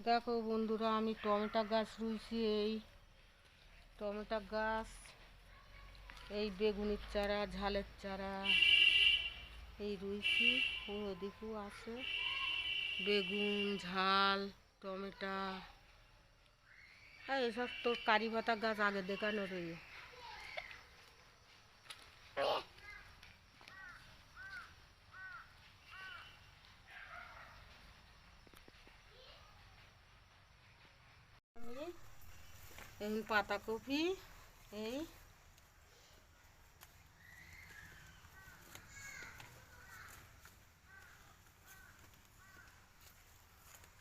দেখো বন্ধুরা, আমি টমেটো গাছ রুইছি। এই টমেটো গাছ, এই বেগুনের চারা, ঝালের চারা এই রুইছি। ওদিকেও আছে বেগুন, ঝাল, টমেটো। আর এসব তো কারি পাতা গাছ আগে দেখানো রই। এই পাতাকপি, এই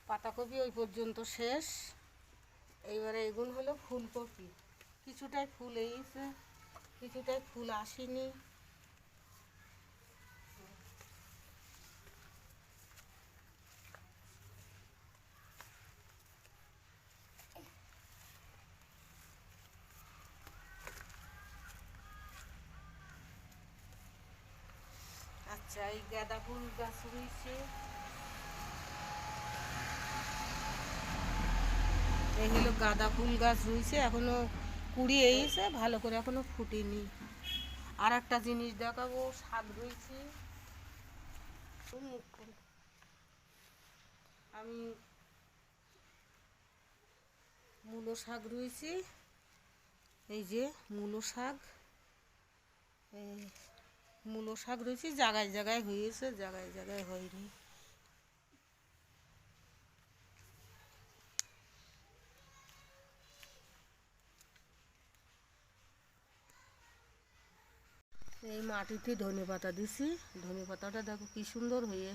পাতাকপি ওই পর্যন্ত শেষ। এইবারে এগুলো হলো ফুলকপি। কিছুটাই ফুল এইছে, কিছুটাই ফুল আসেনি। আচ্ছা, এই গাঁদা ফুল গাছ রয়েছে। এই হলো গাঁদা ফুল গাছ রয়েছে, এখনো কুড়ি এইছে, ভালো করে এখনো ফুটেনি। আর একটা জিনিস দেখাবো, শাক রয়েছে। আমি মূলো শাক রয়েছি। এই যে মূলো শাক, এই মূলো শাক রয়েছে। জায়গায় জায়গায় হয়েছে, জায়গায় জায়গায় হয়নি। এই মাটিতে ধনে পাতা দিছি। ধনে পাতাটা দেখো কি সুন্দর হয়ে